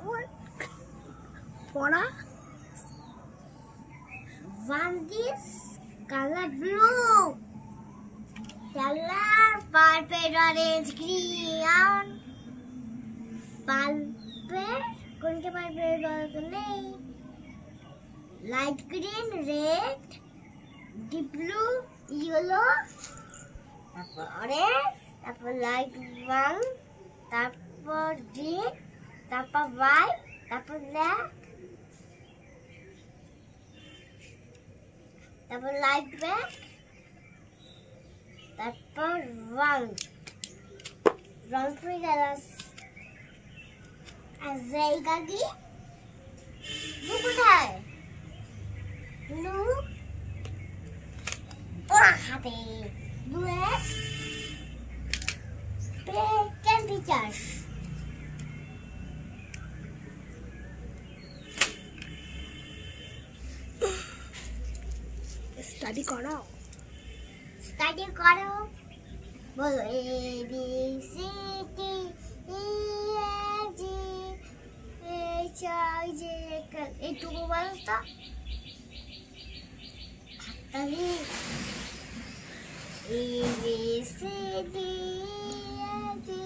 বল পড়া। One this color blue, color purple, orange, green, purple, কোনটা purple বলতো নেই, light green, red, deep blue, yellow, তারপর orange, তারপর light brown, তারপর green, তারপর white, তারপর black, তারপর লাইট ব্ল্যাক, তারপর রাউন্ড ফ্রি কালার্স। আর জায়গা কি ব্লু কোথায়? ব্লু ওরা হাতে ব্লু এস প্লে ক্যান টিচার। স্টাডি করো, স্টাডি করো, বলো A B C D E F G H I J K, এইটুকু বলো তো। হাততালি A B C D E F G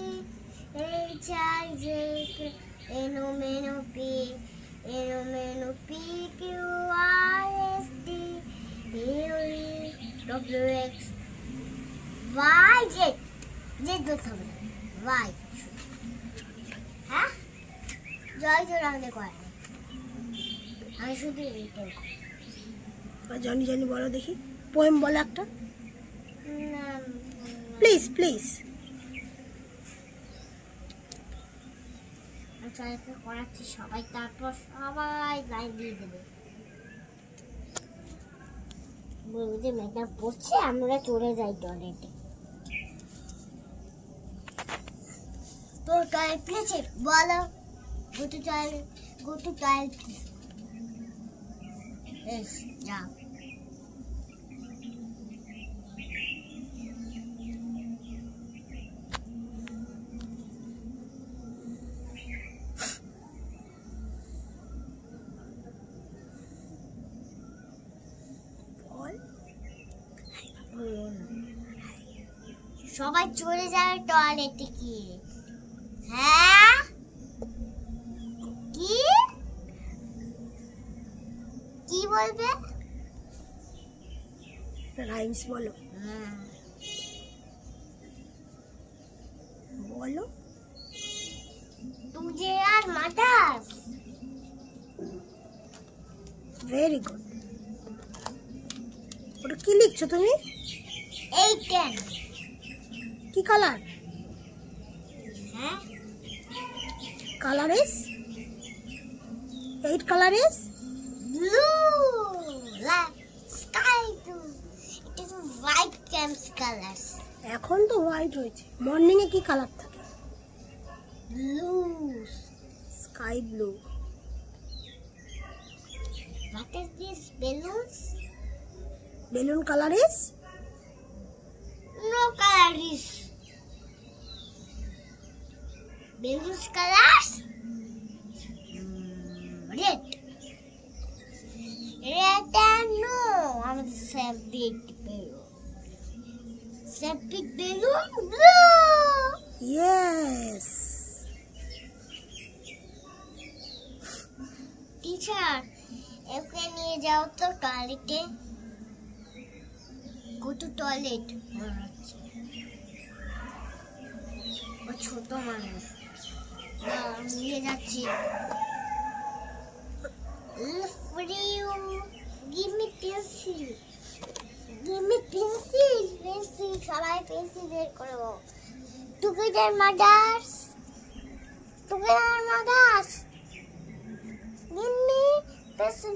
H I J K L M N O P Q R S T W X Y Z বলতে হবে না, Y। হ্যাঁ জয় জোরাঙ্গে করে, আমি শুধু এইটাই জানি জানি বলো দেখি, পোয়েম বলো একটা প্লিজ প্লিজ। আমি করাচ্ছি সবাই, তারপর সবাই লাইন দিয়ে দেবে। বলবো যে ম্যাডাম পড়ছে, আমরা চলে যাই টয়লেটে। তো টয়লেট প্লেসে বলো, গো টু টয়লেট এস যাও। সবাই চলে যাবে টয়লেটে কি? হ্যাঁ কি কি বলবে? রাইমস বলো, বলো। তুঝে আর মাটাস। Very good. ওটা কি লিখছো তুমি? 8 10। কি কালার? হ্যাঁ colour is 8 colour is blue, sky blue, it is white camps colours. এখন তো হোয়াইট হয়েছে, মর্নিং এ কি কালার থাকে? Blue, sky blue. What is this balloons? Balloon colour is no colour is balloons colours red, red and no, আমাদের সেপিক balloon blue. Yes. Teacher ওকে নিয়ে যাও তো টয়লেটে, গো টু টয়লেট। ও ছোট মানুষ, নিয়ে যাচ্ছি। Give me pencil. Give me pencil. Pencil. সবাই পেন্সিল বের করো। Together mothers. Together mothers. Give me pencil.